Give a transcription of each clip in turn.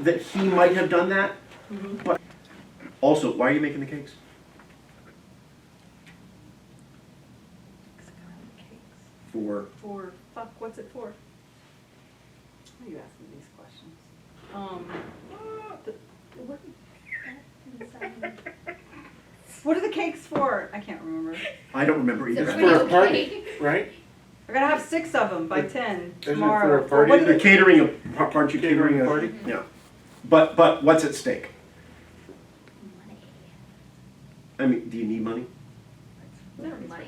that he might have done that. But also, why are you making the cakes? For Fuck, what's it for? Why are you asking these questions? What are the cakes for? I can't remember. I don't remember either. It's for a party, right? I gotta have 6 of them by 10 Isn't it tomorrow. for a party? What are They're the- catering a aren't you catering a party? Yeah. But what's at stake? I mean, do you need money? Money.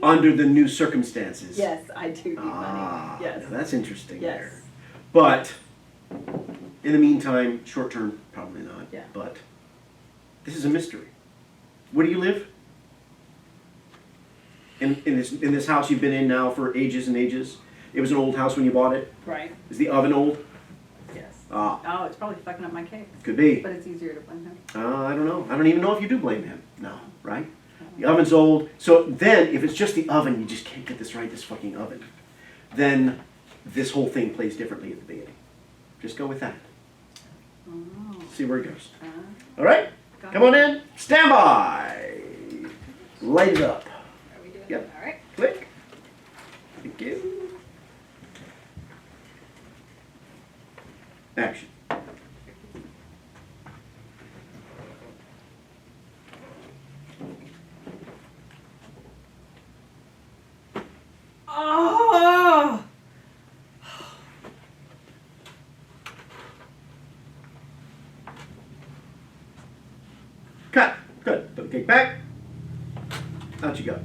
Under the new circumstances. Yes, I do need Ah, money. Yes. now that's interesting Yes. there. But in the meantime, short term, probably not. Yeah. But this is a mystery. Where do you live? In this house you've been in now for ages and ages. It was an old house when you bought it. Right. Is the oven old? Yes. Ah, Oh, it's probably fucking up my cakes. could be. But it's easier to blame him. I don't know. I don't even know if you do blame him. No, right? The oven's old. So then, if it's just the oven, you just can't get this right, this fucking oven. Then this whole thing plays differently at the beginning. Just go with that. Oh. See where it goes. Uh, All right? got Come on in. Stand by. Light it up. Are we doing Yep. it? All right. Click. Thank you. Action. Oh! Cut. Good. Put the cake back. Out you go.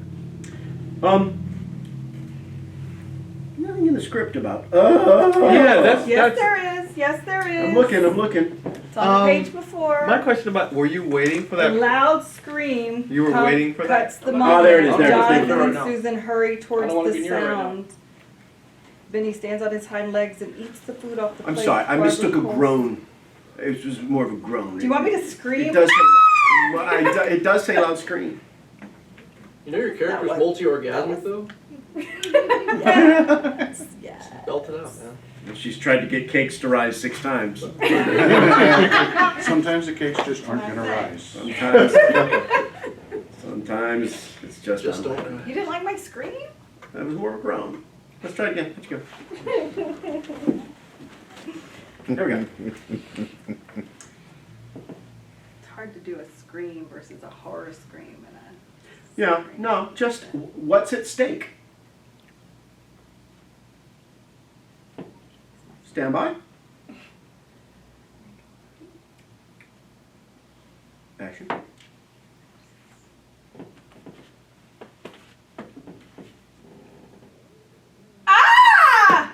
Nothing in the script about. Yeah, that's Yes, there is. Yes, there is. I'm looking. It's on the page before. My question about, were you waiting for A that? loud scream. You were waiting for that? Cuts the Oh, moment. there it is, there it is, Jonathan there it and is. Susan hurry towards I don't wanna the get near it right now. sound. Benny stands on his hind legs and eats the food off the I'm plate. sorry. I mistook a Barbara pulls- groan. It was more of a groan. Do you want me to It scream? does. It does say loud scream. You know your character's That multi-orgasmic though? Yes. Yes. Belt it out, man. She's tried to get cakes to rise 6 times. Sometimes the cakes just aren't gonna rise. Sometimes it's just Just not. don't. You didn't like my scream? That was more of a groan. Let's try it again. Let's go. There we go. It's hard to do a scream versus a horror scream and a. Yeah, no, just what's at stake? Stand by. Action. Ah!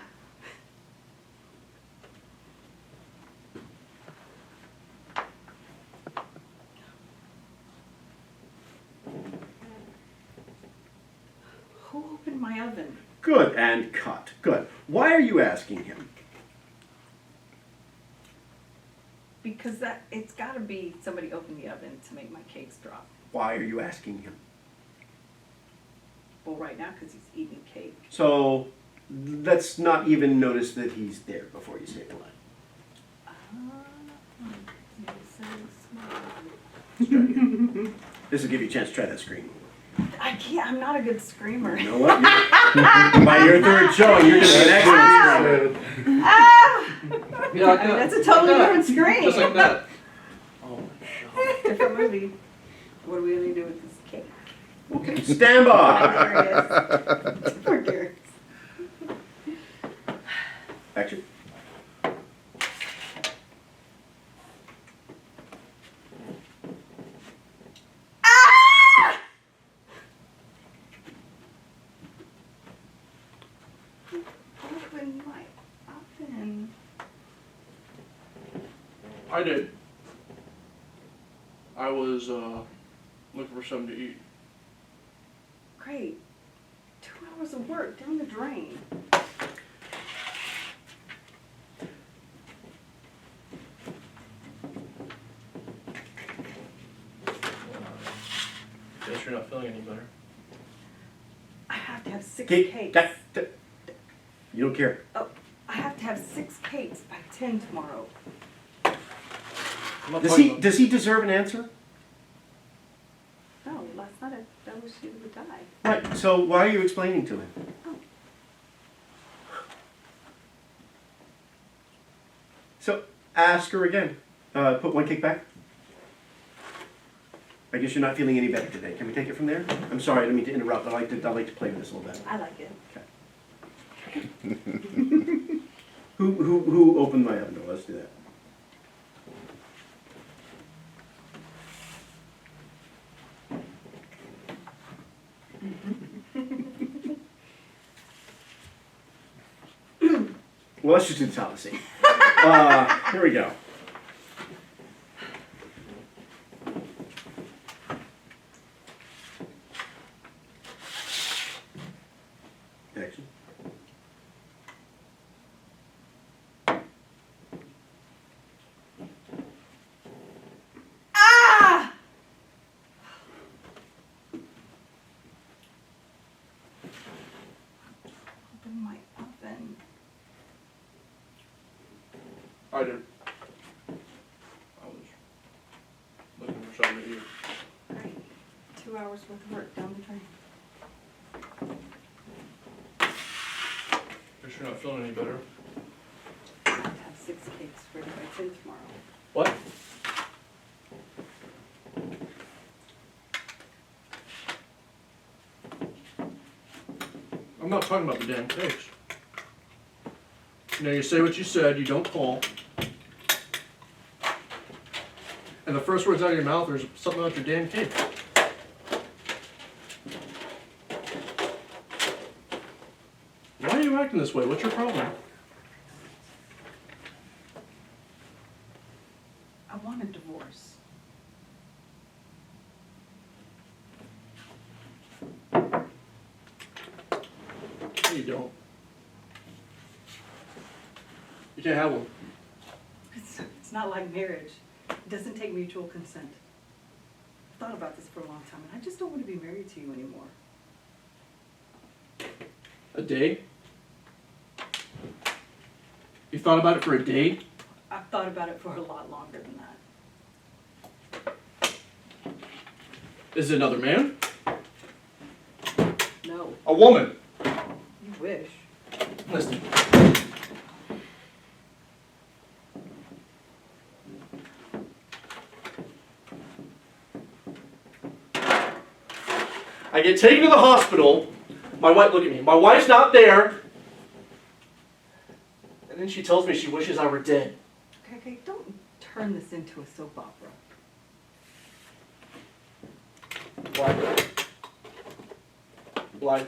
Who opened my oven? Good, and cut. Good. Why are you asking him? Because it's gotta be somebody opened the oven to make my cakes drop. Why are you asking him? Well, right now, because he's eating cake. So let's not even notice that he's there before you say the line. You're so smart. Let's try it again. This will give you a chance to try that scream. I can't, I'm not a good screamer. You know what? By your third showing, you're going to be an excellent screamer. Ah! Yeah, like I mean, that. that's a totally Like that. different scream. Just like that. Oh my god. Different movie. What are we gonna do with this cake? Okay, stand by. Different gears. Action. Ah! Open my oven. I did. I was looking for something to eat. Great. 2 hours of work down the drain. Guess you're not feeling any better. I have to have 6 Cake. cakes. You don't care. Oh, I have to have 6 cakes by 10 tomorrow. I'm not Does talking he, about- does he deserve an answer? No, last night that was she would die. Right, so why are you explaining to him? So, ask her again. Put 1 cake back. I guess you're not feeling any better today. Can we take it from there? I'm sorry, I didn't mean to interrupt. I like to play with this a little bit. I like it. Who opened my oven door? Let's do that. Well, let's just do the top of the scene. Here we go. Action. Ah! Open my oven. I did. I was looking for something to eat. Great. 2 hours worth of work down the drain. Guess you're not feeling any better. I have 6 cakes ready by 10 tomorrow. What? I'm not talking about the damn cakes. You know, you say what you said, you don't call. And the first words out of your mouth are something about your damn cake. Why are you acting this way? What's your problem? I want a divorce. No, you don't. You can't have one. It's not like marriage. It doesn't take mutual consent. I've thought about this for a long time, and I just don't want to be married to you anymore. A day? You thought about it for a day? I've thought about it for a lot longer than that. Is it another man? No, A woman? you wish. Listen. I get taken to the hospital. My wife, look at me. My wife's not there. And then she tells me she wishes I were dead. Okay, don't turn this into a soap opera. Why? Why?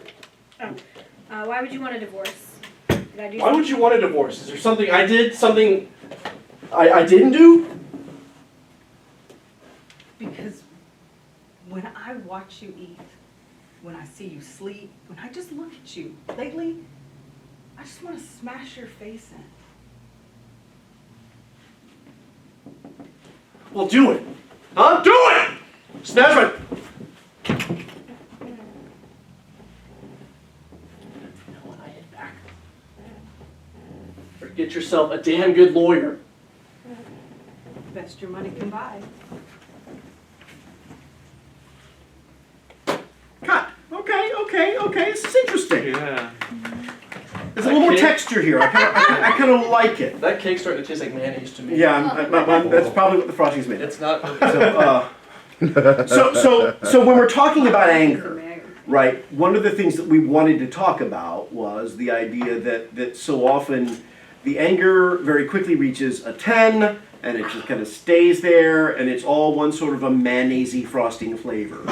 Why would you want a divorce? Did I do Why would you want a divorce? Is there something I did? Something I didn't do? Because when I watch you eat, when I see you sleep, when I just look at you, lately, I just want to smash your face in. Well, do it. Huh? Do it! Smash my... When I hit back. Or get yourself a damn good lawyer. Best your money can buy. Cut. Okay. This is interesting. Yeah. There's a little more texture here. I kind of like it. That cake's starting to taste like mayonnaise to me. Yeah, that's probably what the frosting's made of. It's not... So when we're talking about anger, Mary. right, one of the things that we wanted to talk about was the idea that so often the anger very quickly reaches a 10, and it just kind of stays there, and it's all one sort of a mayonnaise-y frosting flavor.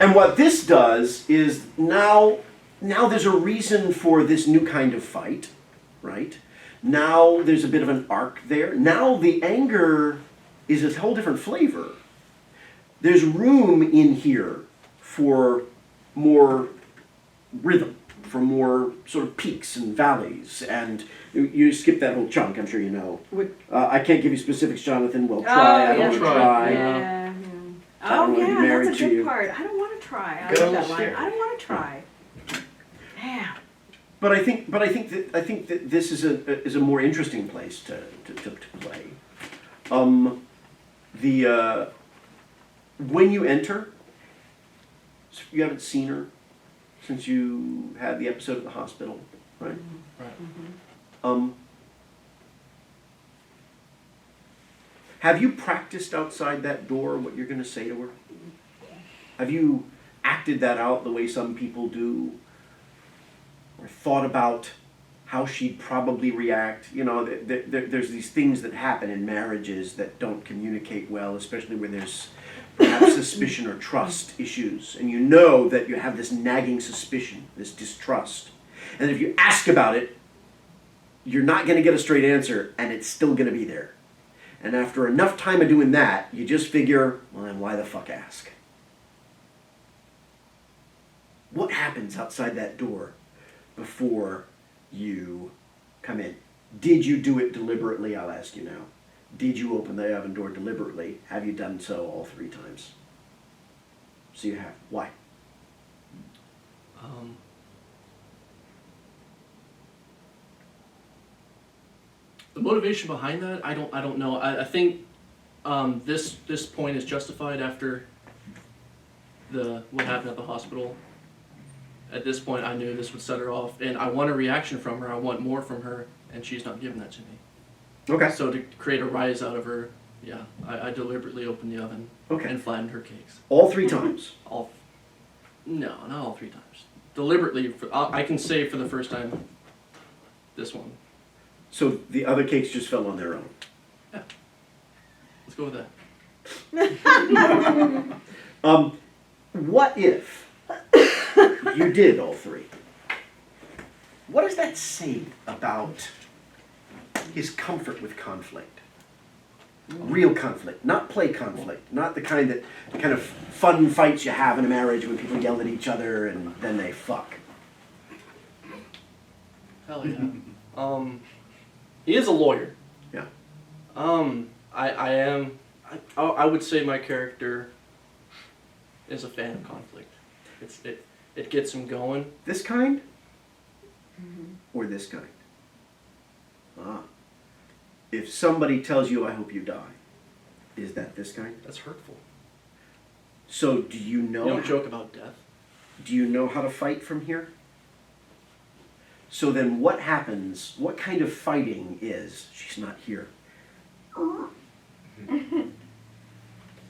And what this does is now there's a reason for this new kind of fight, right? Now there's a bit of an arc there. Now the anger is a whole different flavor. There's room in here for more rhythm, for more sort of peaks and valleys, and you skip that whole chunk, I'm sure you know. I can't give you specifics, Jonathan. We'll try. I don't want to Try. try. Yeah. I don't Oh, wanna be yeah, married that's a to good you. part. I don't want to try. I Go love that line. Sheri. I don't want to try. Damn. But I think that this is a more interesting place to play. When you enter, you haven't seen her since you had the episode at the hospital, right? Right. Have you practiced outside that door what you're going to say to her? Have you acted that out the way some people do? Or thought about how she'd probably react? You know, there's these things that happen in marriages that don't communicate well, especially where there's perhaps suspicion or trust issues. And you know that you have this nagging suspicion, this distrust. And if you ask about it, you're not going to get a straight answer, and it's still going to be there. And after enough time of doing that, you just figure, well, then why the fuck ask? What happens outside that door before you come in? Did you do it deliberately? I'll ask you now. Did you open the oven door deliberately? Have you done so all 3 times? So you have. Why? The motivation behind that, I don't know. I think this point is justified after what happened at the hospital. At this point, I knew this would set her off, and I want a reaction from her. I want more from her, and she's not giving that to me. Okay. So to create a rise out of her, yeah, I deliberately opened the oven Okay. and flattened her cakes. All 3 times. No, not all 3 times. Deliberately, I can say for the first time, this one. So the other cakes just fell on their own. Let's go with that. What if you did all 3? What does that say about his comfort with conflict? Real conflict, not play conflict, not the kind of fun fights you have in a marriage when people yell at each other and then they fuck. Hell yeah. He is a lawyer. Yeah. I would say my character is a fan of conflict. It gets him going. This kind? Or this kind? If somebody tells you, I hope you die, is that this kind? That's hurtful. So do you know? You don't joke about death. Do you know how to fight from here? So then what happens, what kind of fighting is, she's not here.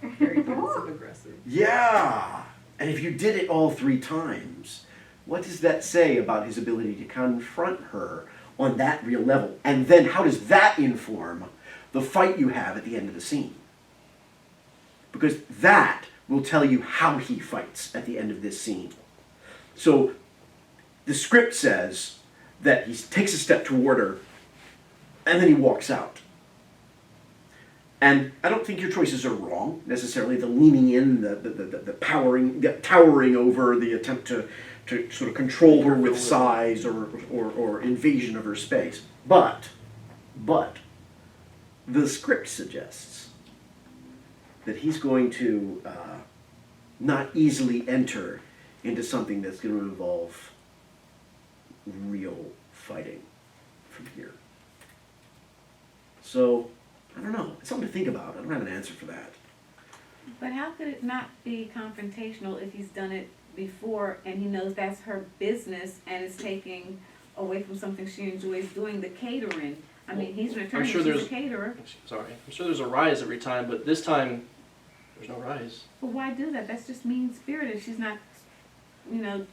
Very passive aggressive. Yeah! And if you did it all 3 times, what does that say about his ability to confront her on that real level? And then how does that inform the fight you have at the end of the scene? Because that will tell you how he fights at the end of this scene. So the script says that he takes a step toward her and then he walks out. And I don't think your choices are wrong, necessarily. The leaning in, the towering over, the attempt to sort of control her with size or invasion of her space. But the script suggests that he's going to not easily enter into something that's going to involve real fighting from here. So, I don't know. It's something to think about. I don't have an answer for that. But how could it not be confrontational if he's done it before and he knows that's her business and it's taking away from something she enjoys doing, the catering? I mean, he's an attorney, sure she's there's- a caterer. Sorry. I'm sure there's a rise every time, but this time, there's no rise. But why do that? That's just mean-spirited. She's not,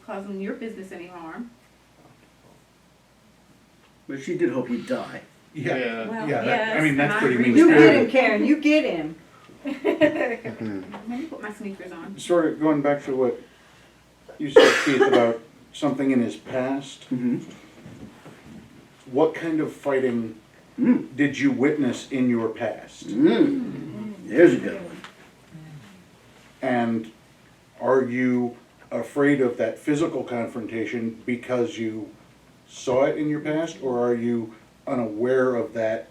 causing your business any harm. But she did hope he'd die. Yeah, Well, yeah, yes, I mean, and that's I pretty agree mean with You that. get him, Karen, you get him. Let me put my sneakers on. Sort of going back to what you said, Keith, about something in his past. Mm-hmm. What kind of fighting did you witness in your past? There's a good one. And are you afraid of that physical confrontation because you saw it in your past, or are you unaware of that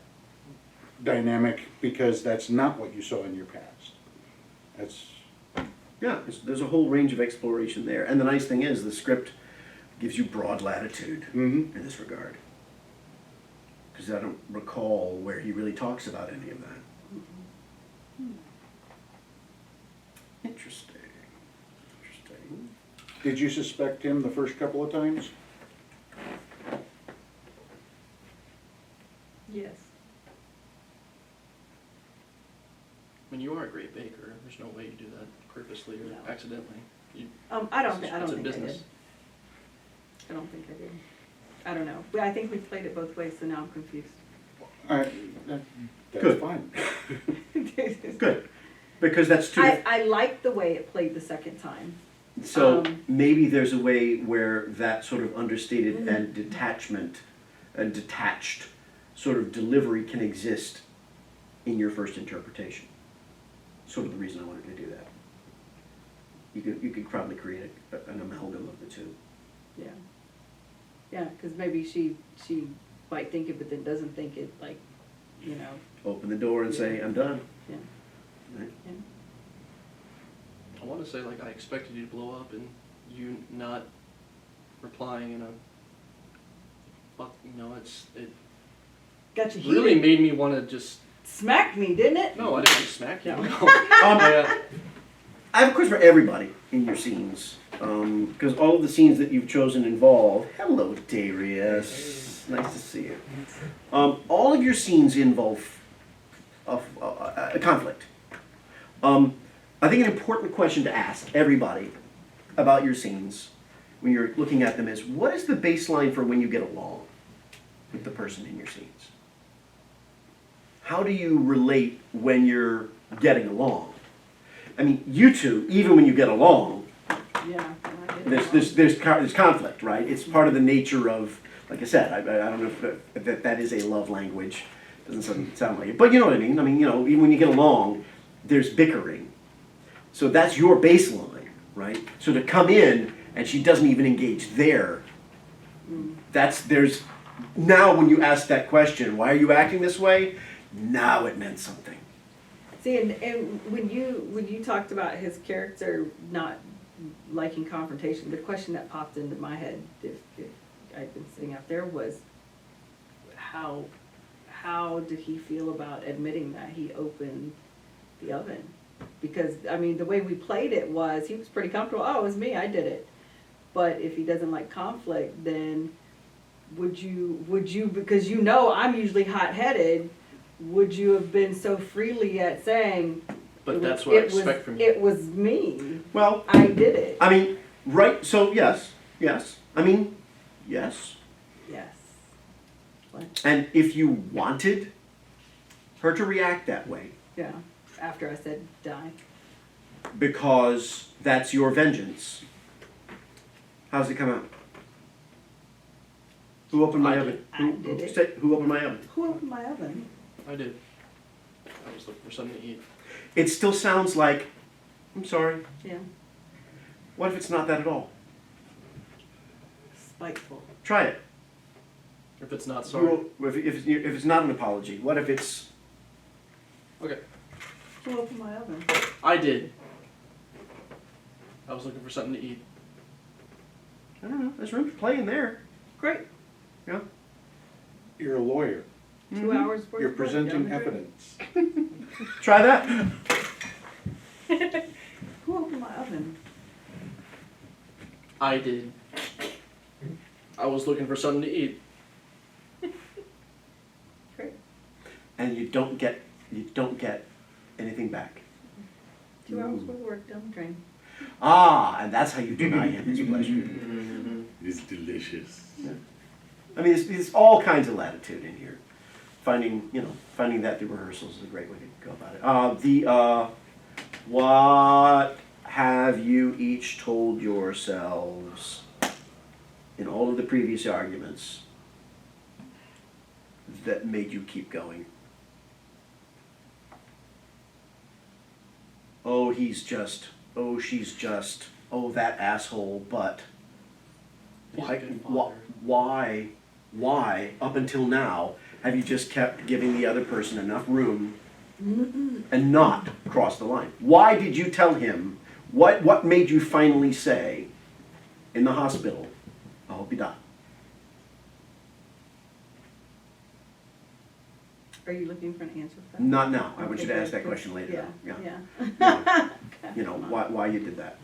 dynamic because that's not what you saw in your past? That's Yeah, there's a whole range of exploration there. And the nice thing is the script gives you broad latitude Mm-hmm. in this regard. Because I don't recall where he really talks about any of that. Interesting. Interesting. Did you suspect him the first couple of times? Yes. I mean, you are a great baker. There's no way you do that purposely or No. accidentally. You, I don't think it's a I business. did. I don't think I did. I don't know. But I think we played it both ways, so now I'm confused. That's Good. fine. Good. Because that's two different. I liked the way it played the second time. So Um, maybe there's a way where that sort of understated and detachment and detached sort of delivery can exist in your first interpretation. Sort of the reason I wanted to do that. You could probably create an amalgam of the two. Yeah. Yeah, because maybe she might think it, but then doesn't think it, like, you know. Open the door and say, I'm done. Yeah. Right? Yeah. I want to say like I expected you to blow up and you not replying in a, fuck, you know, it Got you really heated. made me want to just, Smacked me, didn't it? no, I didn't want to smack you. No. No. I have a question for everybody in your scenes, because all of the scenes that you've chosen involve. Hello, Darius. Nice to see you. All of your scenes involve a conflict. I think an important question to ask everybody about your scenes when you're looking at them is, what is the baseline for when you get along with the person in your scenes? How do you relate when you're getting along? I mean, you two, even when you get along, Yeah. I did it there's conflict, right? It's part of the nature of, like I said, I don't know if that is a love language. Doesn't sound like it, but you know what I mean. I mean, you know, even when you get along, there's bickering. So that's your baseline, right? So to come in and she doesn't even engage there, there's now when you ask that question, why are you acting this way? Now it meant something. See, and when you talked about his character not liking confrontation, the question that popped into my head, if I'd been sitting out there, was how did he feel about admitting that he opened the oven? Because, I mean, the way we played it was, he was pretty comfortable, oh, it was me, I did it. But if he doesn't like conflict, then would you, because you know I'm usually hot-headed, would you have been so freely at saying, But that's what I expect from you. it was me, Well, I did it? I mean, right, so yes. I mean, yes. Yes. What? And if you wanted her to react that way, Yeah, after I said die. because that's your vengeance, how does it come out? Who opened my I oven? did. I did it. Who opened my oven? Who opened my oven? I did. I was looking for something to eat. It still sounds like, I'm sorry, Yeah, what if it's not that at all? spiteful. Try it. If it's not sorry. If it's not an apology, what if it's, Okay. Who opened my oven? I did. I was looking for something to eat. I don't know, there's room for play in there. Great. Yeah. You're a lawyer. 2 hours worth. You're of work presenting down the drain. evidence. Try that. Who opened my oven? I did. I was looking for something to eat. Great. And you don't get anything back. 2 hours worth of work down the drain. Ah, and that's how you deny him his pleasure. It's delicious. I mean, there's all kinds of latitude in here. Finding that through rehearsals is a great way to go about it. What have you each told yourselves in all of the previous arguments that made you keep going? Oh, he's just. Oh, she's just. Oh, that asshole. But He's a why? good father. Why? Up until now, have you just kept giving the other person enough room and not cross the line? Why did you tell him? What made you finally say in the hospital? I hope you die. Are you looking for an answer for that? Not now. I want you to Okay, ask that good. question later. Yeah, Yeah. yeah. You know, why you did that.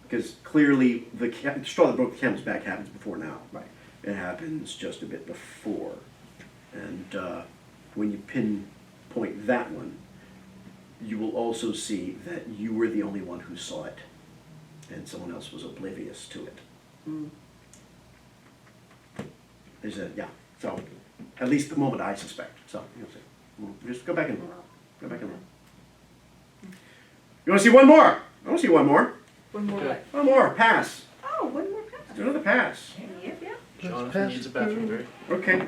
Because clearly, the straw that broke the camel's back happens before now. Right. It happens just a bit before. And when you pinpoint that one, you will also see that you were the only one who saw it, and someone else was oblivious to it. Mm. Yeah, so, at least the moment I suspect, so, you'll see. Just go back and look. You wanna see one more? I wanna see one more. One more what? One more, pass. Oh, one more pass. Do another pass. Yep, yep. Jonathan needs a bathroom break. Okay.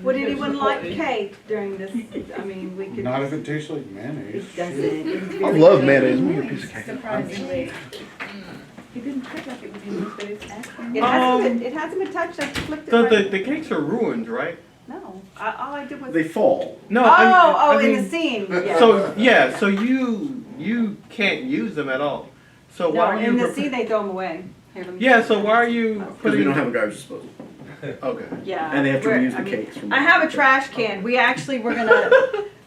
Would anyone like cake during this? I mean, we could. Not if it tastes like mayonnaise. It doesn't. It's I very love good. mayonnaise. Give me a piece of cake. Surprisingly. It didn't taste like it was used, but it's actually. It hasn't been touched. I flipped it. So right. the cakes are ruined, right? No, all I did was. They fall. No. Oh, I in mean, the scene. Yeah. So yeah, so you can't use them at all. So No, why are you? in the scene they throw them away. Here, let me- Yeah. So why are you Because putting? we don't have a garbage disposal. Okay. Yeah. And they have to we're- reuse the I mean, cakes from. I have a trash can. We actually were gonna,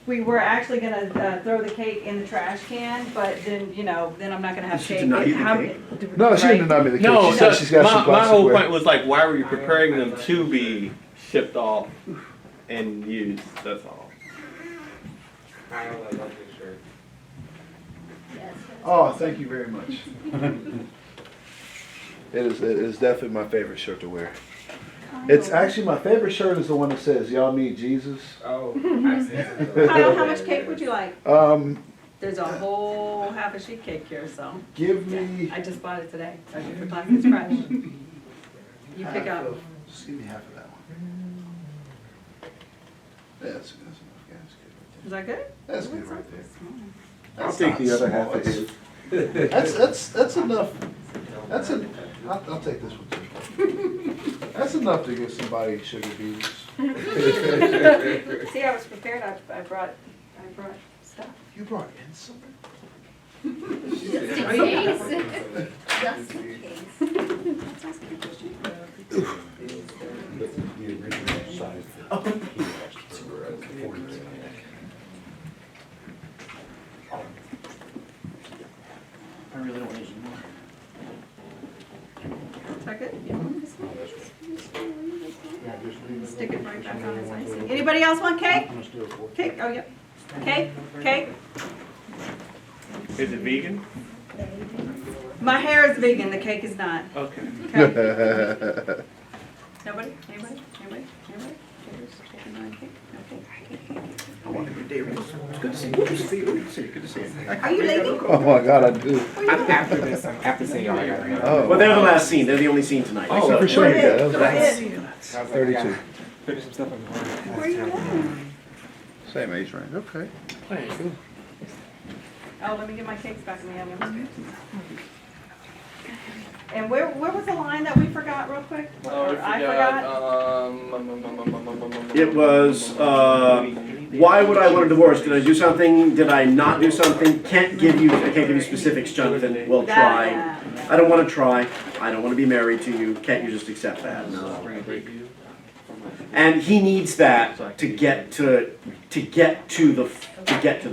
we were actually gonna throw the cake in the trash can, but then, then I'm not gonna have Did she cake. deny you the How- cake? No, she right? didn't deny me the cake. No, She said she's got some my whole glassware. point was like, why were you preparing them to be shipped off and used? That's all. Oh, thank you very much. It is definitely my favorite shirt to wear. It's actually my favorite shirt is the one that says "Y'all need Jesus." Kyle, how much cake would you like? There's a whole half a sheet cake here, so. Give me. I just bought it today, so the class is fresh. You pick half up. of- Just give me half of that one. That's enough. Yeah, Is that good? that's good right there. I'll That's take not the other small. half of his. That's enough. I'll take this one too. That's enough to give somebody sugar beans. See, I was prepared. I brought stuff. You brought in something? Just in case. I really don't need any more. Is that good? Stick it right back on his icing. Anybody else want cake? Cake, oh, yep. Cake, cake. Is it vegan? My hair is vegan, the cake is not. Okay. Okay. Nobody? Anybody? Anybody? Anybody? Chicken on cake? No cake? I want a good day. It's good to see you. Good to see you. Good to see you. Good to see you. Are you leaving? Oh my God, I do. After this, after seeing y'all, I gotta go. Oh. Well, they're the last scene. They're the only scene tonight. Oh, So- for sure. Go ahead, Yeah, go that's- ahead. I was like, I 32. gotta finish some stuff on the Where are you going? Same age range. Okay. Oh, let me get my cakes back in the oven. And where was the line that we forgot real quick? Oh, Or I forgot? It was, why would I want a divorce? Did I do something? Did I not do something? I can't give you specifics, Jonathan. Well, try. Yeah. I don't want to try. I don't want to be married to you. Can't you just accept that? No. And he needs that to get to the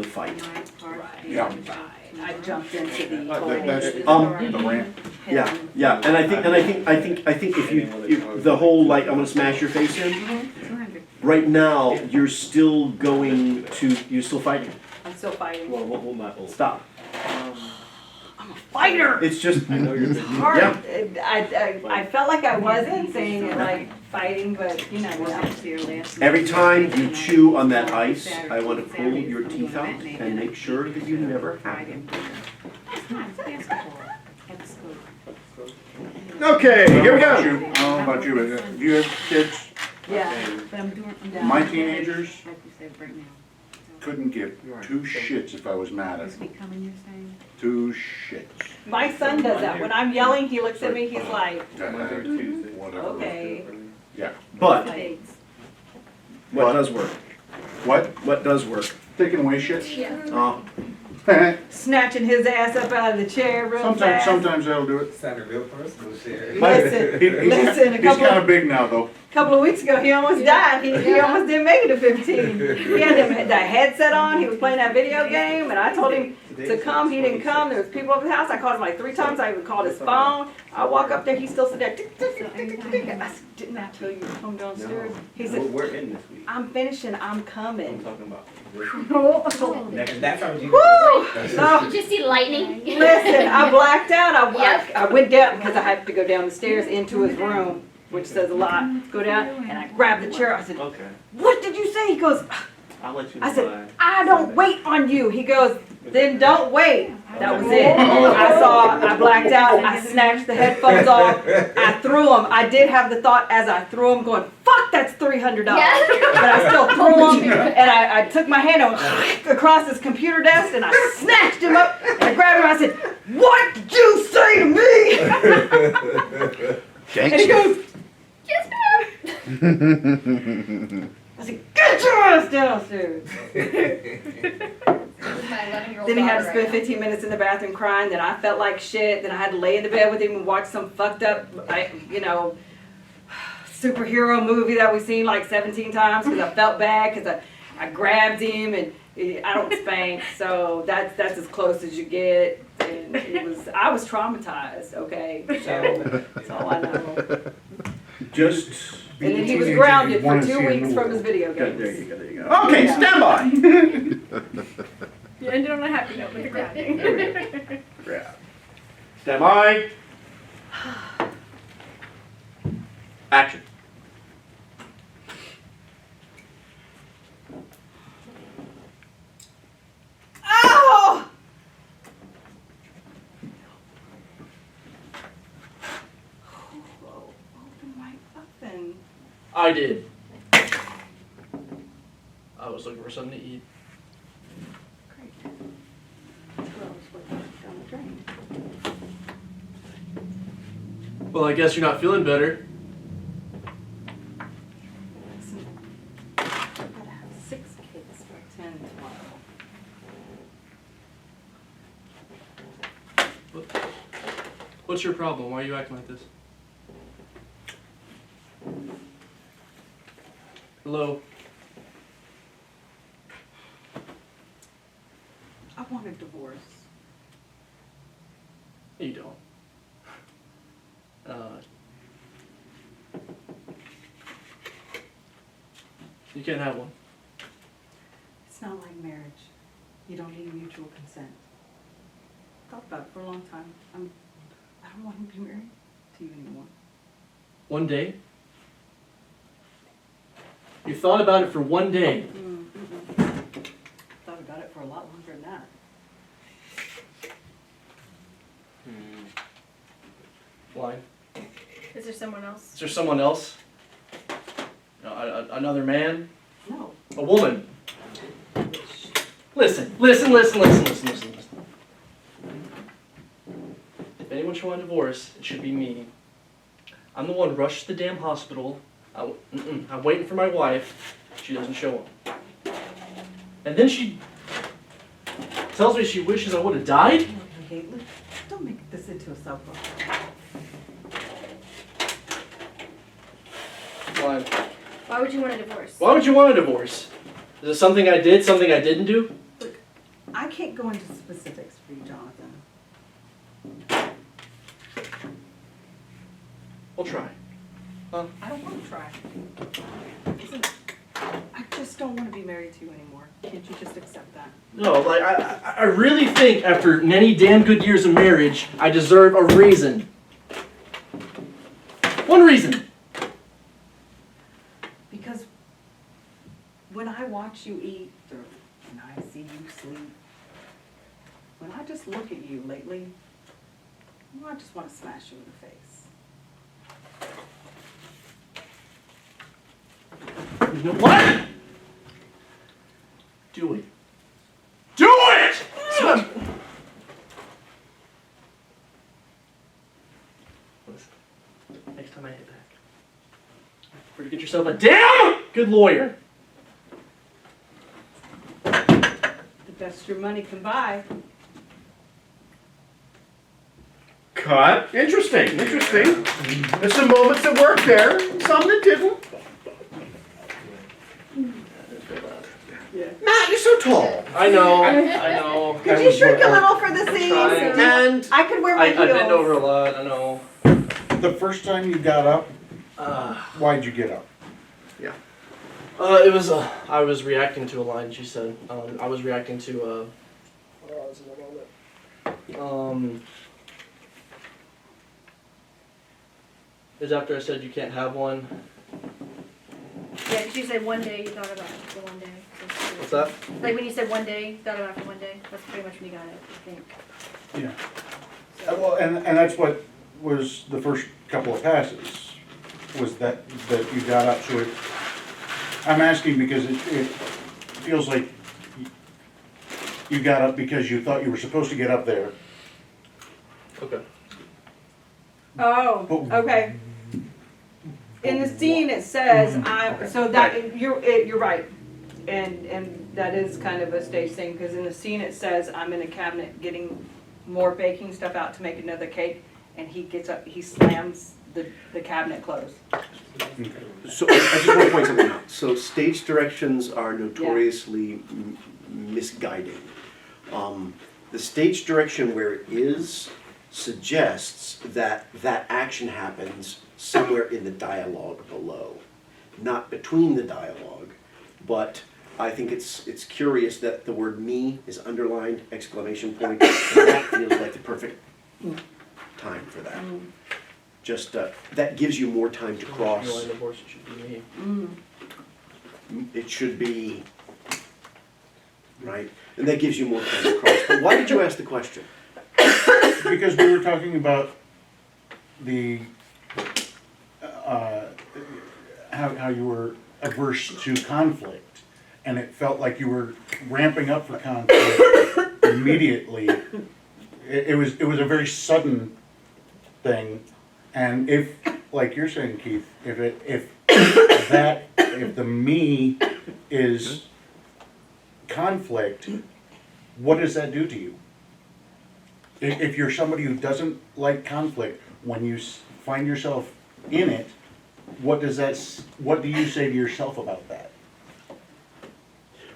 fight. Yeah. I jumped into the That's whole. the rant. Yeah. And I think if the whole like I'm gonna smash your face in. Right now, you're still fighting. I'm still fighting. Well, what will my old? Stop. Fighter! It's just. I know you're busy. Hard. Yeah. I felt like I wasn't saying it like fighting, but you never know. Every time you chew on that ice, I want to pull your teeth out and make sure that you never have them. Okay, here we I go. don't know about you, but do you have kids? Yeah. But I'm doing. My teenagers Like you said, right now. couldn't give two shits if I was mad at It's them. becoming your thing. Two shits. My son does that. When I'm yelling, he looks at me, he's like, Monday or Tuesday. Whatever. okay. Yeah. But Dates. what does work? What? What does work? Taking away shit? Yeah. snatching his ass up out of the chair real Sometimes, fast. sometimes that'll do it. Sounded real personal, Sheri. Listen, listen, a He's couple kind of big now, though. of weeks ago, he almost died. He almost didn't make it to 15. He had that headset on. He was playing that video game, and I told him to come. He didn't come. There was people over the house. I called him like 3 times. I even called his phone. I walk up there. He's still sitting there. Tick, tick, tick, tick, tick, tick. I said, didn't I tell you to come downstairs? He said, We're in this week. I'm finishing. I'm I'm coming. talking about. That's how you. Woo! So, Did you see lightning? listen, I blacked out. Yep. I went down because I had to go down the stairs into his room, which says a lot. Go down, and I grabbed the chair. I said, Okay, what did you say? He goes, I'll let you. I said, decide. I don't wait on you. He goes, then don't wait. That was it. I blacked out. I snatched the headphones off. I threw them. I did have the thought as I threw them going, fuck, that's $300. Yeah. But I still threw them. And I took my hand and went across his computer desk and I snatched him up and I grabbed him. I said, what did you say to me? And he goes, Yes, ma'am. I said, get your ass downstairs. My 11-year-old Then he had to daughter spend right 15 minutes in the bathroom crying. Then I felt like shit. Then I had to lay in the bed with him and watch some fucked up, superhero movie that we've seen like 17 times because I felt bad because I grabbed him and I don't spank, so that's as close as you get. And I was traumatized. Okay, so that's all I know. Just, And then he was Teenager, grounded you for wanna 2 see a weeks movie. from his video good, there you games. go, there you go. Okay, Yeah. stand by. You ended on a happy note with the grounding. Yeah. Stand by. Action. Oh! Open my oven. I did. I was looking for something to eat. Great. That's what I was working down the drain. Well, I guess you're not feeling better. Listen, I gotta have 6 kids by 10 tomorrow. What's your problem? Why are you acting like this? Hello? I want a divorce. You don't. You can't have one. It's not like marriage. You don't need mutual consent. Thought about it for a long time. I don't want to be married to you anymore. One day? You thought about it for one day. Thought about it for a lot longer than that. Why? Is there someone else? Is there someone else? Another man? No. A woman? Listen. If anyone should want a divorce, it should be me. I'm the one rushed to the damn hospital. I'm waiting for my wife. She doesn't show up. And then she tells me she wishes I would have died? Okay, look, don't make this into a soap opera. Why? Why would you want a divorce? Why would you want a divorce? Is it something I did, something I didn't do? I can't go into specifics for you, Jonathan. We'll try. Huh? I don't want to try. Listen, I just don't want to be married to you anymore. Can't you just accept that? No, like, I really think after many damn good years of marriage, I deserve a reason. One reason. Because when I watch you eat, or when I see you sleep, when I just look at you lately, I just want to smash you in the face. You know what? Do it. Do it! Listen, next time I hit back, better get yourself a damn good lawyer. The best your money can buy. Cut. Interesting, interesting. There's some moments that worked there, some that didn't. Matt, you're so tall. I know. Could you shrink a little for the scene? trying. And I could wear my I heels. bend over a lot, I know. The first time you got up, why'd you get up? It was, I was reacting to a line she said. I was reacting to, is after I said you can't have one. Yeah, 'cause you said one day you thought about it for one day. What's that? Like when you said one day, you thought about it for one day. That's pretty much when you got it, I think. Yeah. Well, and that's what was the first couple of passes, was that you got up. So I'm asking because it feels like you got up because you thought you were supposed to get up there. Okay. Oh, okay. In the scene, it says, so that, you're right. And that is kind of a stage thing, because in the scene, it says, I'm in a cabinet getting more baking stuff out to make another cake, and he gets up, he slams the cabinet closed. so I just want to point something out. So stage directions are notoriously misguiding. The stage direction where it is suggests that that action happens somewhere in the dialogue below, not between the dialogue, but I think it's curious that the word me is underlined, exclamation point, and that feels like the perfect time for that. Just, that gives you more time to cross. No, I divorce, it should be me. It should be, right? And that gives you more time to cross. But why did you ask the question? Because we were talking about the, how you were averse to conflict, and it felt like you were ramping up for conflict immediately. It was a very sudden thing, and if, like you're saying, Keith, if the me is conflict, what does that do to you? If you're somebody who doesn't like conflict, when you find yourself in it, what do you say to yourself about that?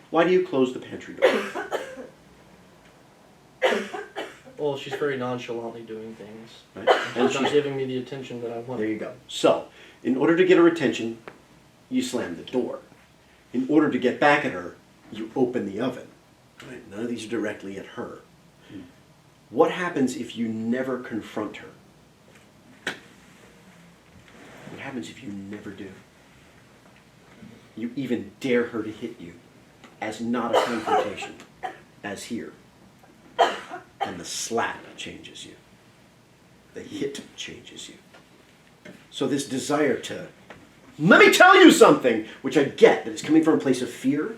Why do you close the pantry door? Well, she's very nonchalantly doing things. Right? And She's not giving me the attention that I want. there you go. So, in order to get her attention, you slam the door. In order to get back at her, you open the oven. Right? None of these are directly at her. What happens if you never confront her? What happens if you never do? You even dare her to hit you as not a confrontation, as here. And the slap changes you. The hit changes you. So this desire to, let me tell you something, which I get that it's coming from a place of fear.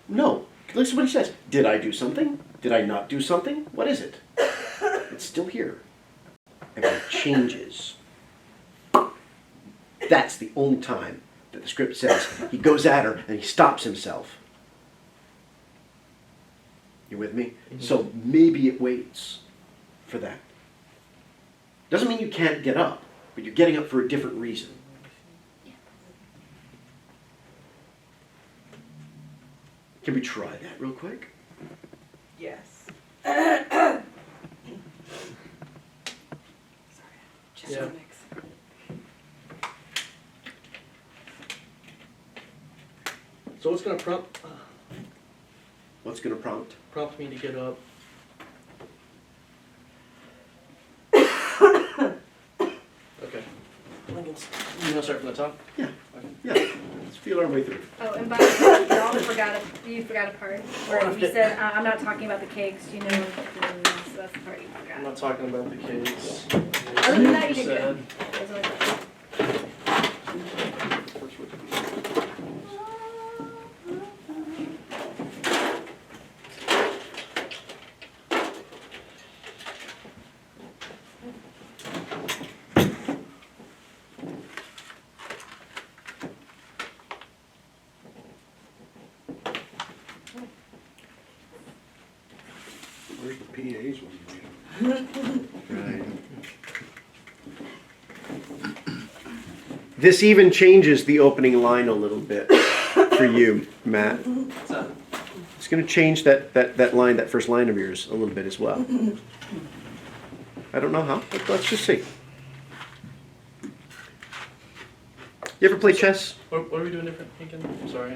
No, listen to what he says. Did I do something? Did I not do something? What is it? It's still here. And when it changes, that's the only time that the script says he goes at her and he stops himself. You with me? Mm-hmm. So maybe it waits for that. Doesn't mean you can't get up, but you're getting up for a different reason. Can we try that real quick? Yes. Just Yeah. a mix. So what's gonna prompt What's going to prompt? me to get up? Okay. You want to start from the top? Yeah. Let's feel our way through. Oh, and by the way, you forgot a part where you said, I'm not talking about the cakes, you know, so that's the part you I'm forgot. not talking about the cakes. Other than that, you did Said- good. That was only good. This even changes the opening line a little bit for you, Matt. What's that? It's going to change that line, that first line of yours, a little bit as well. I don't know how, but let's just see. You ever play chess? What are we doing different again? I'm sorry.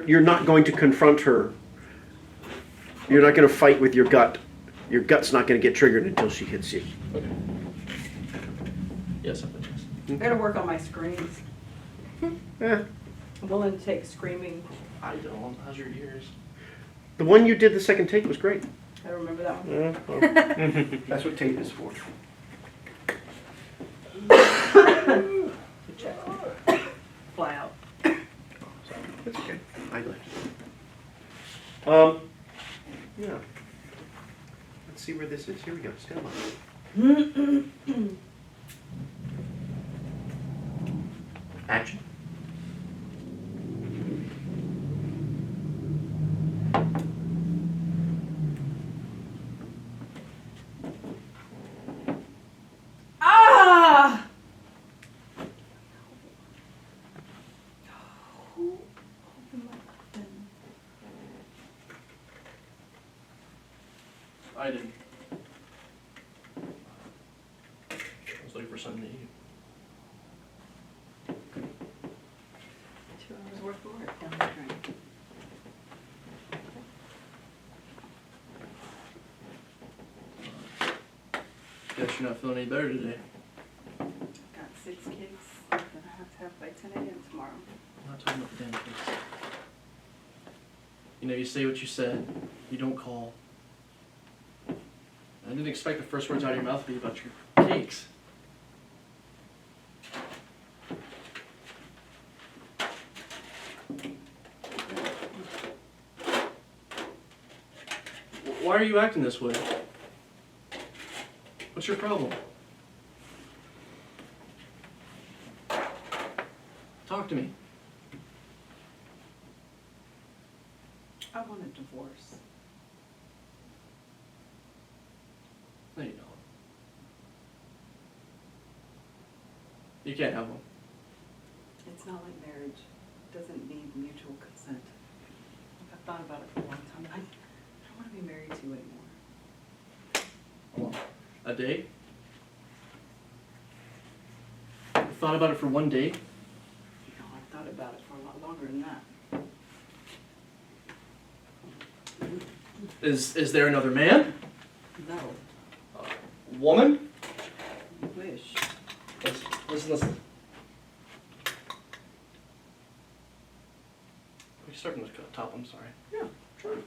You're not going to confront her. You're not going to fight with your gut. Your gut's not going to get triggered until she hits you. Okay. Yes, I play chess. I gotta work on my screams. Yeah. I'm willing to take screaming. I don't. How's your ears? The one you did the second take was great. I remember that one. Yeah, well, that's what tape is for. Good check. Fly out. That's okay. I left. Yeah. Let's see where this is. Here we go. Stand by. Action. Ah! Who opened my oven? I didn't. I was looking for something to eat. 2 hours worth of work down the drain. Guess you're not feeling any better today. Got 6 cakes that I have to have by 10 a.m. tomorrow. I'm not talking about the damn cakes. You know, you say what you said. You don't call. I didn't expect the first words out of your mouth to be about your cakes. Why are you acting this way? What's your problem? Talk to me. I want a divorce. No, you don't. You can't have one. It's not like marriage. It doesn't need mutual consent. I've thought about it for a long time. I don't want to be married to you anymore. A day? You thought about it for one day? No, I've thought about it for a lot longer than that. Is there another man? No, Woman? I wish. Listen. We start from the top, I'm sorry. Yeah, sure.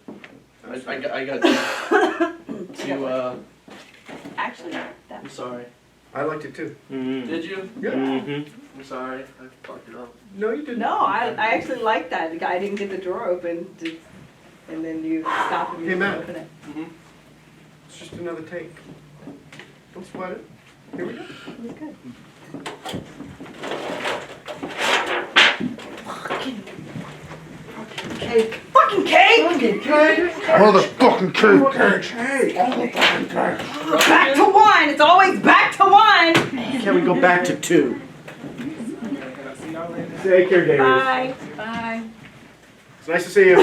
I got to, Actually, that I'm sorry. I liked it too. Did you? Yeah. I'm sorry, I fucked it up. No, you didn't. No, I actually like that. The guy didn't get the drawer open, and then you stop and you Hey, Matt. open it. It's just another take. Don't sweat it. Here we go. It was good. Cake. Fucking cake! Motherfucking cake. Back to one! It's always back to one! Can we go back to 2? Take care, David. Bye. Bye. It's nice to see you.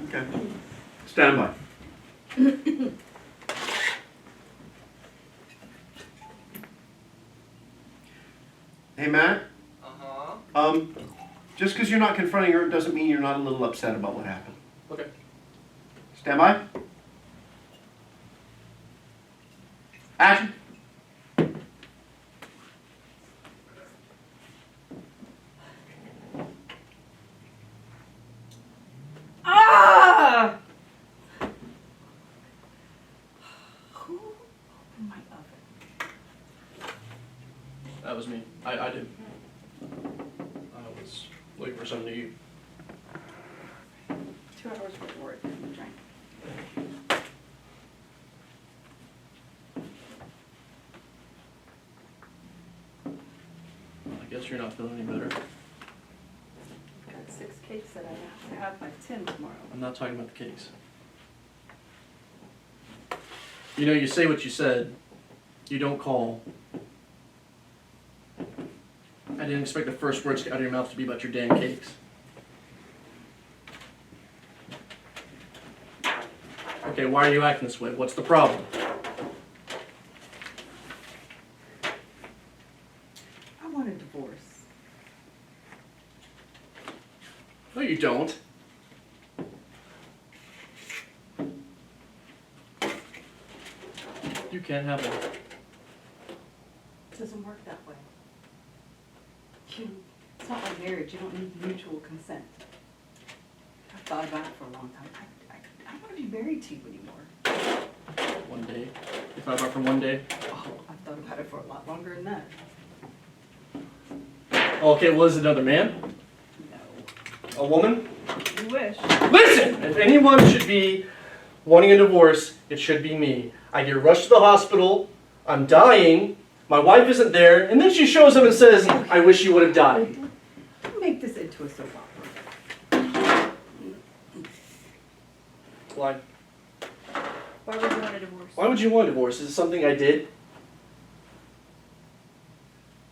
Okay. Stand by. Hey, Matt. Just because you're not confronting her doesn't mean you're not a little upset about what happened. Okay. Stand by. Action. Ah! Who opened my oven? That was me. I did. I was looking for something to eat. 2 hours worth of work down the drain. I guess you're not feeling any better. Got 6 cakes that I have to have by 10 tomorrow. I'm not talking about the cakes. You know, you say what you said. You don't call. I didn't expect the first words out of your mouth to be about your damn cakes. Okay, why are you acting this way? What's the problem? I want a divorce. No, you don't. You can't have one. It doesn't work that way. It's not like marriage, you don't need mutual consent. I've thought about it for a long time. I don't want to be married to you anymore. One day. If I thought for one day. Oh, I've thought about it for a lot longer than that. Okay, well, is it another man? No. A woman? You wish. Listen! If anyone should be wanting a divorce, it should be me. I get rushed to the hospital, I'm dying, my wife isn't there, and then she shows up and says, I wish you would have died. Don't make this into a soap opera. Why? Why would you want a divorce? Why would you want a divorce? Is it something I did?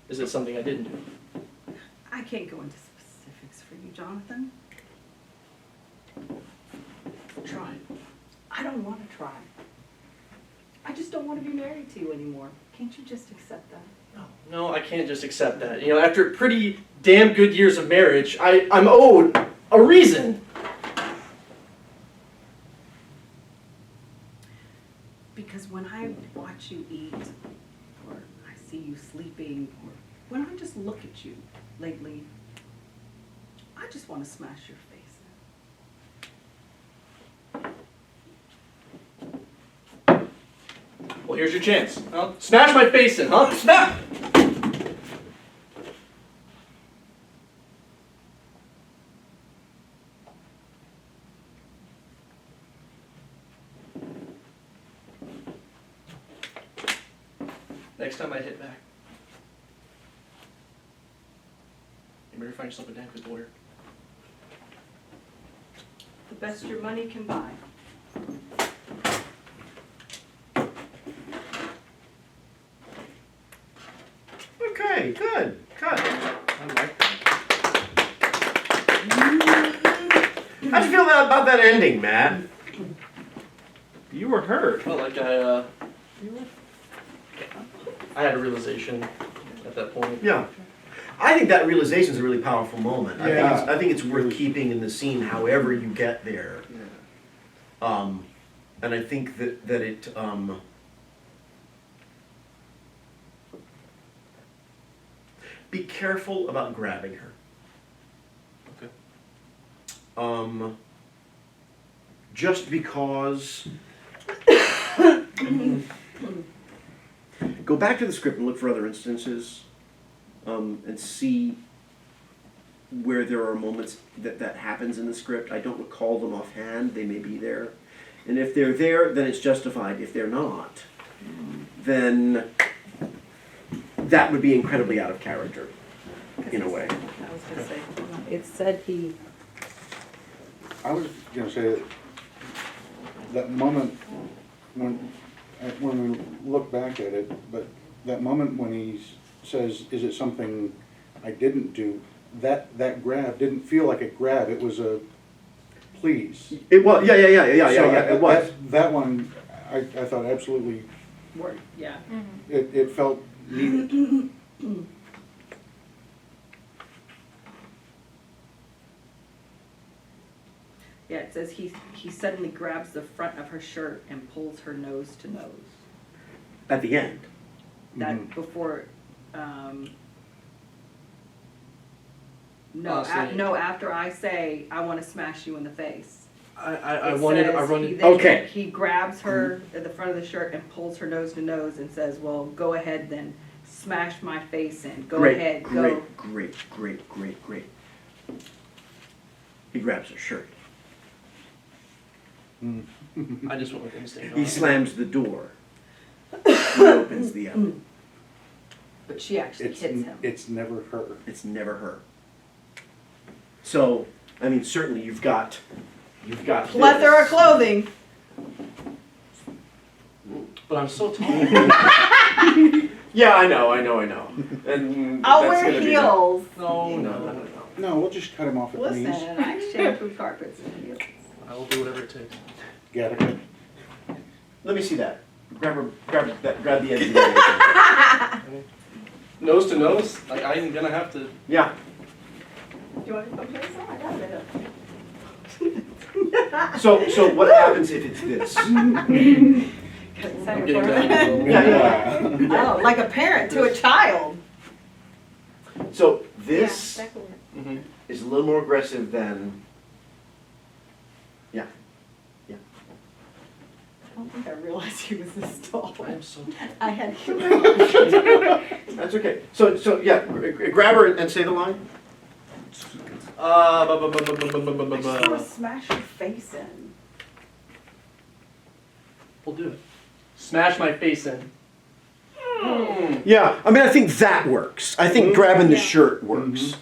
Is it something I didn't do? I can't go into specifics for you, Jonathan. Try. I don't want to try. I just don't want to be married to you anymore. Can't you just accept that? No, I can't just accept that. You know, after pretty damn good years of marriage, I'm owed a reason. Because when I watch you eat, or I see you sleeping, or when I just look at you lately, I just want to smash your face in. Well, here's your chance. Huh? Smash my face in, huh? Snap! Next time I hit back, you better find yourself a damn good lawyer. The best your money can buy. Okay, good. I like that. How'd you feel about that ending, Matt? You were hurt. Felt like I had a realization at that point. Yeah. I think that realization is a really powerful moment. Yeah. I think it's worth keeping in the scene however you get there. And I think that it be careful about grabbing her. Okay. Just because. Go back to the script and look for other instances, and see where there are moments that happens in the script. I don't recall them offhand. They may be there. And if they're there, then it's justified. If they're not, then that would be incredibly out of character, in a way. I was going to say, it said he, I was gonna say that moment when we look back at it, but that moment when he says, "Is it something I didn't do?" That grab didn't feel like a grab. It was a please. It was, yeah, So it was. That one, I thought absolutely. worked, yeah. It felt needed. Yeah, it says he suddenly grabs the front of her shirt and pulls her nose to nose. At the end. That Mhm. before, Honestly- no, after I say, I want to smash you in the face. I It wanted, I says he wanted, then- Okay. He grabs her at the front of the shirt and pulls her nose to nose and says, well, go ahead then, smash my face in, go ahead, go. Great. He grabs her shirt. I just want things to He slams the door. He opens the oven. But she actually hits him. It's never her. It's never her. So, I mean, certainly you've got Plethora this. of clothing. But I'm so tall. Yeah, I know. And I'll that's wear gonna be heels. No. No, we'll just cut him off at the knees. Listen, I shampoo carpets and heels. I will do whatever it takes. Gattaca. Let me see that. Grab the edge of the Nose to nose, like I'm gonna have to. Yeah. Do you want me to put this on? I got it. So what happens if it's this? I'm getting down. Yeah. Oh, like a parent to a child. So this Yeah, that could work. Mm-hmm. is a little more aggressive than. Yeah. I don't think I realized he was this tall. I am so. I had. That's okay. So yeah, grab her and say the line. Smash your face in. We'll do it. Smash my face in. Yeah, I mean, I think that works. I think grabbing the shirt works.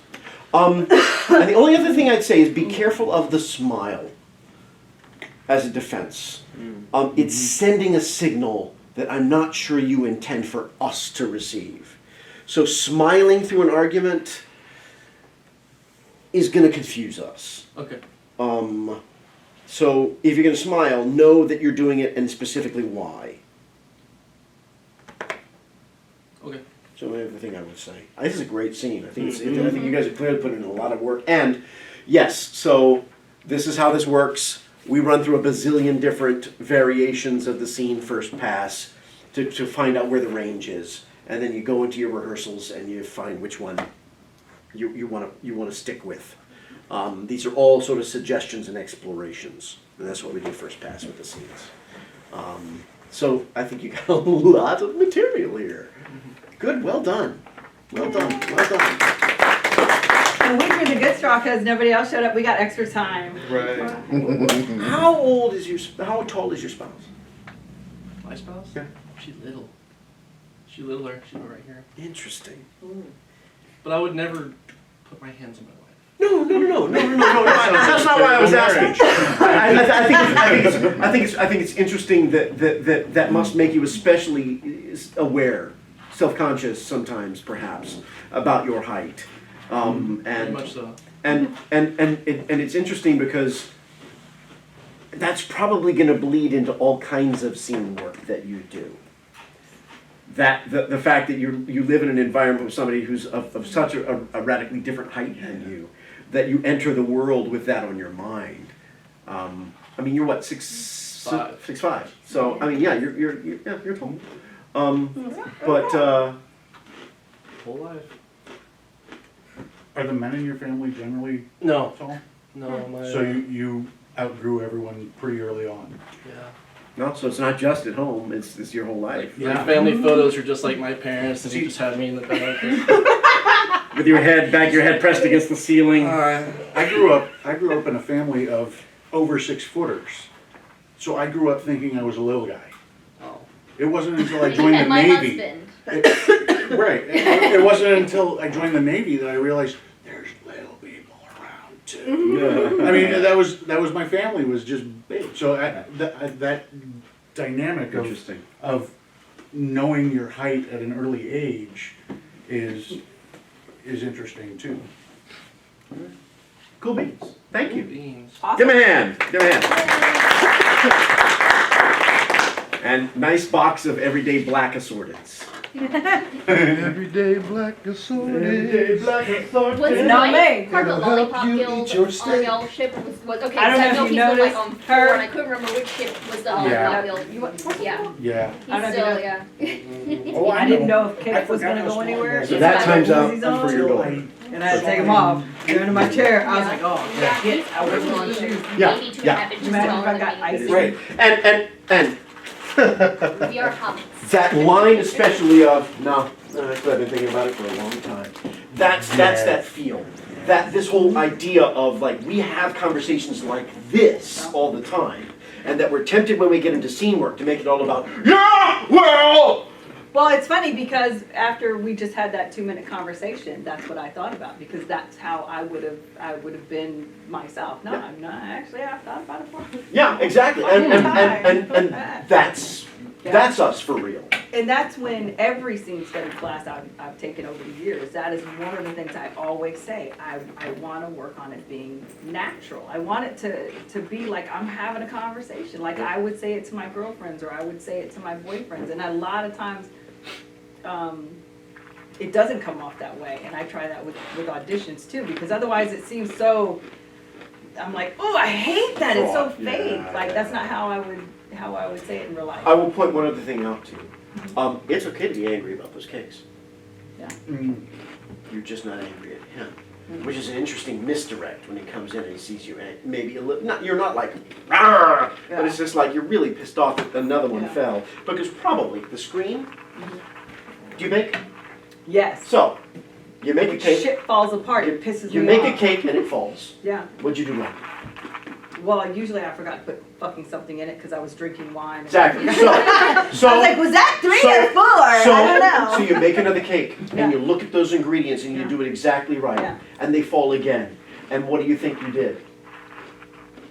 And the only other thing I'd say is be careful of the smile as a defense. It's sending a signal that I'm not sure you intend for us to receive. So smiling through an argument is going to confuse us. Okay. So if you're going to smile, know that you're doing it and specifically why. Okay. So the other thing I would say, this is a great scene. I think I think you guys have clearly put in a lot of work. And yes, so this is how this works. We run through a bazillion different variations of the scene first pass to find out where the range is, and then you go into your rehearsals and you find which one you want to stick with. These are all sort of suggestions and explorations, and that's what we do first pass with the scenes. So I think you got a lot of material here. Good, well done. Well done, well done. And we drew the good straw because nobody else showed up. We got extra time. Right. How tall is your spouse? My spouse? Yeah. She's little. She's littler. She's right here. Interesting. But I would never put my hands on my wife. No. That's not why I was asking. I think it's interesting that must make you especially aware, self-conscious sometimes, perhaps, about your height. Very much so. And it's interesting because that's probably going to bleed into all kinds of scene work that you do. That the fact that you live in an environment with somebody who's of such a radically different height than you, that you enter the world with that on your mind. I mean, you're what, 6'5". So I mean, yeah, you're tall. But Whole life. Are the men in your family generally No. tall? No, my. So you outgrew everyone pretty early on. Yeah. no, so it's not just at home; it's your whole life. My Yeah. family photos are just like my parents, and he just had me in the back. With your head pressed against the ceiling. I grew up in a family of over 6-footers. So I grew up thinking I was a little guy. Oh. It wasn't until I joined the And my Navy. husband. Right. It wasn't until I joined the Navy that I realized there's little people around too. I mean, that was my family was just big. So that dynamic Interesting. of knowing your height at an early age is interesting too. Cool beans. Thank you. Beans. Give him a hand. Give him a hand. And nice box of everyday black assorteds. Everyday black assorted. Was It's it not like me. part of the It'll help lollipop you guild eat your on steak. y'all's ship was okay. I don't so know if he's you been, like noticed on her. 4, and I couldn't remember which ship was the lollipop guild. You want, Yeah, Yeah. I don't he's still know. yeah. Oh, I didn't know if I Kate was forgot gonna how go small anywhere. it was. So that time's out He's on. for your daughter. And I had to take them off. They're under my chair. I was like, oh, Yeah, shit, he's I wasn't on shoes. Yeah, maybe 2.5 yeah. inches Imagine if taller I got than ice. me. Right. And We are hobbits. that line especially of no, I've been thinking about it for a long time. That's that feel. That this whole idea of like we have conversations like this all the time, and that we're tempted when we get into scene work to make it all about Well, it's funny because after we just had that 2-minute conversation, that's what I thought about because that's how I would have been myself. No, Yeah. I'm not actually. I thought about it for. yeah, exactly, and that's Yeah. That's us for real. And that's when every scene study class I've taken over the years, that is one of the things I always say. I want to work on it being natural. I want it to be like I'm having a conversation. Like I would say it to my girlfriends or I would say it to my boyfriends. And a lot of times, it doesn't come off that way. And I try that with auditions too, because otherwise it seems so, I'm like, oh, I hate that. It's so fake. Like that's not how I would say it in real life. I will point one other thing out to you. It's okay to be angry about those cakes. Yeah. You're just not angry at him, which is an interesting misdirect when he comes in and he sees you. Maybe a little. You're not like, "Arr!" But it's just like you're really pissed off that another one Yeah. fell because probably the screen. Do you bake? Yes. So, you make a cake. Shit falls apart. It pisses me off. You make a cake and it falls. Yeah. What'd you do wrong? Well, usually I forgot to put fucking something in it because I was drinking wine. Exactly. So, I was like, was that 3 so- or 4? I don't know. So you make another cake Yeah. and you look at those ingredients and you Yeah. do it exactly right, Yeah. and they fall again. And what do you think you did?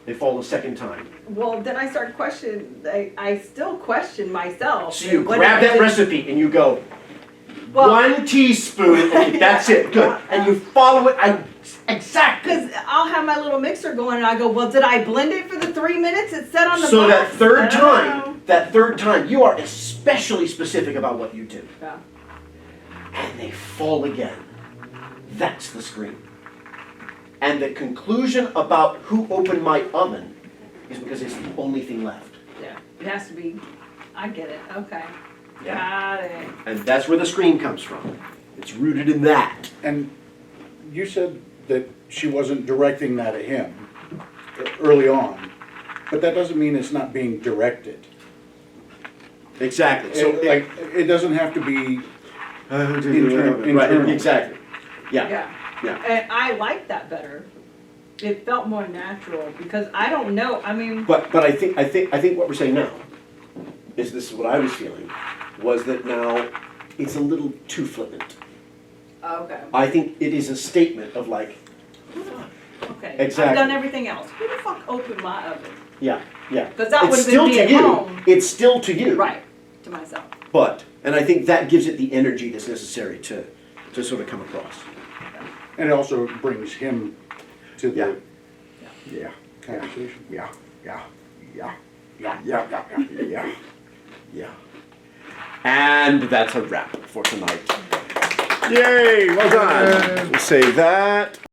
They fall a second time. Well, then I started questioning. I still question myself. So you What grab did I that do? recipe and you go, Well, 1 teaspoon, okay, that's it, good. And you follow it exactly. because I'll have my little mixer going, and I go, well, did I blend it for the 3 minutes it said on the So box? that third time, you are especially specific about what you do. Yeah. And they fall again. That's the scream. And the conclusion about who opened my oven is because it's the only thing left. Yeah. It has to be. I get it. Okay. Yeah. Got it. And that's where the scream comes from. It's rooted in that. And you said that she wasn't directing that at him early on, but that doesn't mean it's not being directed. Exactly. So, like, it doesn't have to be Right, internal. exactly. Yeah. Yeah. Yeah. And I like that better. It felt more natural because I don't know. I mean, But I think what we're saying now is this is what I was feeling was that now it's a little too flippant. okay. I think it is a statement of like, Okay. Exactly. I've done everything else. Who the fuck opened my oven? yeah. Because that would It's have still been me to at you. home. It's still to you. Right. To myself. And I think that gives it the energy that's necessary to sort of come across. And it also brings him to Yeah. the Yeah. conversation. Yeah. And that's a wrap for tonight. Yay! Well done. We'll say that.